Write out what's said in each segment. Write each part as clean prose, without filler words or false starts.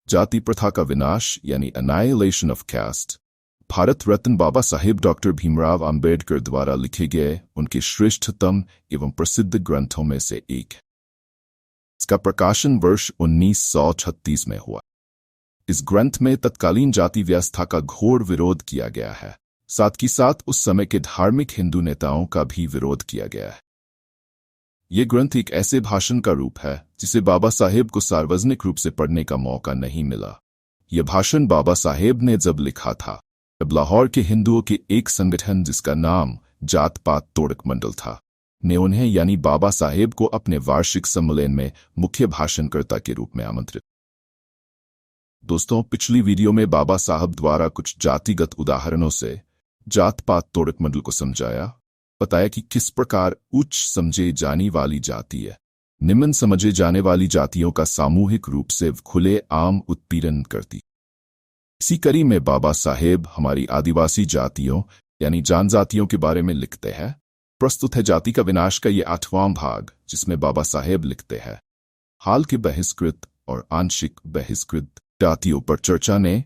जाति प्रथा का विनाश यानी annihilation of caste Bharat Ratna Baba Saheb doctor Bhimrao Ambedkar द्वारा लिखे गए उनके श्रेष्ठतम एवं प्रसिद्ध ग्रंथों में से एक है। इसका प्रकाशन वर्ष 1936 में हुआ। इस ग्रंथ में तत्कालीन जाति व्यवस्था का घोर विरोध किया गया है, साथ ही साथ उस समय के धार्मिक हिंदू नेताओं का भी विरोध किया गया है। ये ग्रंथ एक ऐसे भाषण का रूप है जिसे बाबा साहेब को सार्वजनिक रूप से पढ़ने का मौका नहीं मिला। यह भाषण बाबा साहेब ने जब लिखा था तब लाहौर के हिंदुओं के एक संगठन जिसका नाम जात पात तोड़क मंडल था ने उन्हें यानी बाबा साहेब को अपने वार्षिक सम्मेलन में मुख्य भाषणकर्ता के रूप में आमंत्रित। दोस्तों, पिछली वीडियो में बाबा साहब द्वारा कुछ जातिगत उदाहरणों से जात पात तोड़क मंडल को समझाया, बताया कि किस प्रकार उच्च समझे जाने वाली जाति है निम्न समझे जाने वाली जातियों का सामूहिक रूप से खुले आम उत्पीड़न करती। इसी कड़ी में बाबा साहेब हमारी आदिवासी जातियों यानी जनजातियों के बारे में लिखते हैं। प्रस्तुत है जाति का विनाश का ये 8वां भाग, जिसमें बाबा साहेब लिखते हैं, हाल के बहिष्कृत और आंशिक बहिष्कृत जातियों पर चर्चा ने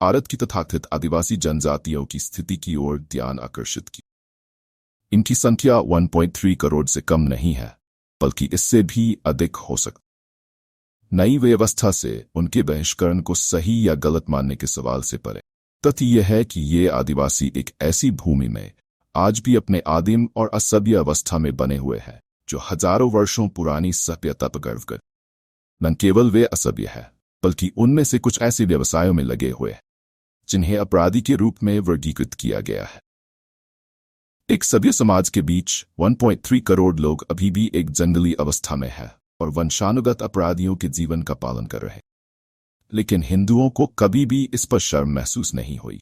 भारत की तथाकथित आदिवासी जनजातियों की स्थिति की ओर ध्यान आकर्षित किया। इनकी संख्या 1.3 करोड़ से कम नहीं है, बल्कि इससे भी अधिक हो सकती। नई व्यवस्था से उनके बहिष्करण को सही या गलत मानने के सवाल से परे। तथ्य यह है कि ये आदिवासी एक ऐसी भूमि में आज भी अपने आदिम और असभ्य अवस्था में बने हुए हैं जो हजारों वर्षों पुरानी सभ्यता पर गर्व कर। न केवल वे असभ्य है, बल्कि उनमें से कुछ ऐसे व्यवसायों में लगे हुए हैं जिन्हें अपराधी के रूप में वर्गीकृत किया गया है। एक सभ्य समाज के बीच 1.3 करोड़ लोग अभी भी एक जंगली अवस्था में है और वंशानुगत अपराधियों के जीवन का पालन कर रहे। लेकिन हिंदुओं को कभी भी इस पर शर्म महसूस नहीं हुई।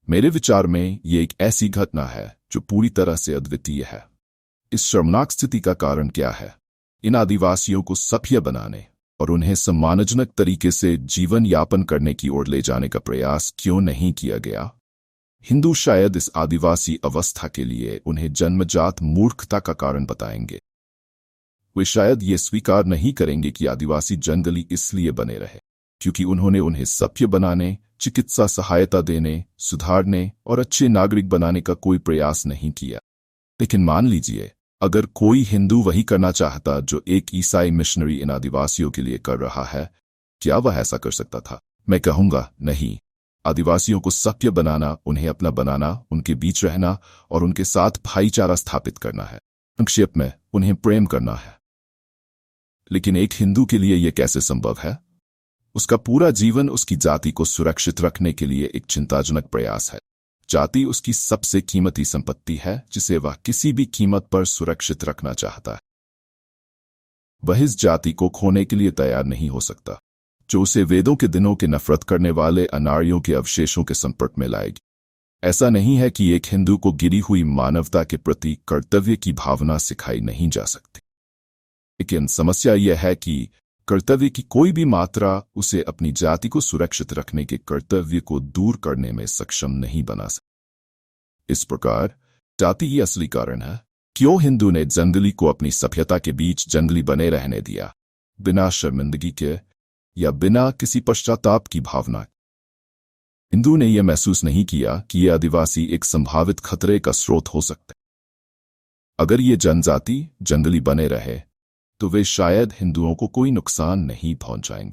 मेरे विचार में ये एक ऐसी घटना है जो पूरी तरह से अद्वितीय है। इस शर्मनाक स्थिति का कारण क्या है? इन आदिवासियों को सभ्य बनाने और उन्हें सम्मानजनक तरीके से जीवन यापन करने की ओर ले जाने का प्रयास क्यों नहीं किया गया? हिंदू शायद इस आदिवासी अवस्था के लिए उन्हें जन्मजात मूर्खता का कारण बताएंगे। वे शायद ये स्वीकार नहीं करेंगे कि आदिवासी जंगली इसलिए बने रहे क्योंकि उन्होंने उन्हें सभ्य बनाने, चिकित्सा सहायता देने, सुधारने और अच्छे नागरिक बनाने का कोई प्रयास नहीं किया। लेकिन मान लीजिए, अगर कोई हिंदू वही करना चाहता जो एक ईसाई मिशनरी इन आदिवासियों के लिए कर रहा है, क्या वह ऐसा कर सकता था? मैं कहूंगा नहीं। आदिवासियों को सभ्य बनाना, उन्हें अपना बनाना, उनके बीच रहना और उनके साथ भाईचारा स्थापित करना है। संक्षेप में, उन्हें प्रेम करना है। लेकिन एक हिंदू के लिए यह कैसे संभव है? उसका पूरा जीवन उसकी जाति को सुरक्षित रखने के लिए एक चिंताजनक प्रयास है। जाति उसकी सबसे कीमती संपत्ति है जिसे वह किसी भी कीमत पर सुरक्षित रखना चाहता है। वह इस जाति को खोने के लिए तैयार नहीं हो सकता, जो उसे वेदों के दिनों के नफरत करने वाले अनार्यों के अवशेषों के संपर्क में लाएगी। ऐसा नहीं है कि एक हिंदू को गिरी हुई मानवता के प्रति कर्तव्य की भावना सिखाई नहीं जा सकती, लेकिन समस्या यह है कि कर्तव्य की कोई भी मात्रा उसे अपनी जाति को सुरक्षित रखने के कर्तव्य को दूर करने में सक्षम नहीं बना सकती। इस प्रकार जाति ही असली कारण है क्यों हिंदू ने जंगली को अपनी सभ्यता के बीच जंगली बने रहने दिया, बिना शर्मिंदगी के या बिना किसी पश्चाताप की भावना। हिंदू ने यह महसूस नहीं किया कि ये आदिवासी एक संभावित खतरे का स्रोत हो सकते। अगर ये जनजाति जंगली बने रहे तो वे शायद हिंदुओं को कोई नुकसान नहीं पहुंचाएंगे,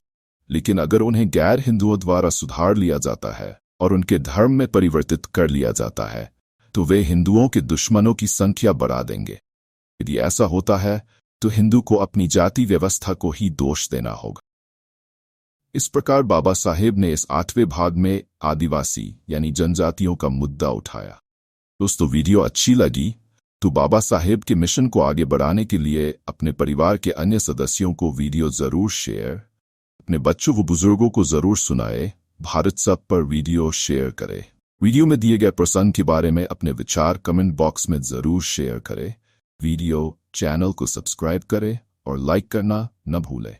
लेकिन अगर उन्हें गैर हिंदुओं द्वारा सुधार लिया जाता है और उनके धर्म में परिवर्तित कर लिया जाता है तो वे हिंदुओं के दुश्मनों की संख्या बढ़ा देंगे। यदि ऐसा होता है तो हिंदू को अपनी जाति व्यवस्था को ही दोष देना होगा। इस प्रकार बाबा साहेब ने इस 8वें भाग में आदिवासी यानी जनजातियों का मुद्दा उठाया। दोस्तों, वीडियो अच्छी लगी तो बाबा साहेब के मिशन को आगे बढ़ाने के लिए अपने परिवार के अन्य सदस्यों को वीडियो जरूर शेयर, अपने बच्चों व बुजुर्गों को जरूर सुनाए, भारत सब पर वीडियो शेयर करें। वीडियो में दिए गए प्रसंग के बारे में अपने विचार कमेंट बॉक्स में जरूर शेयर करें। वीडियो चैनल को सब्सक्राइब करें और लाइक करना न भूलें।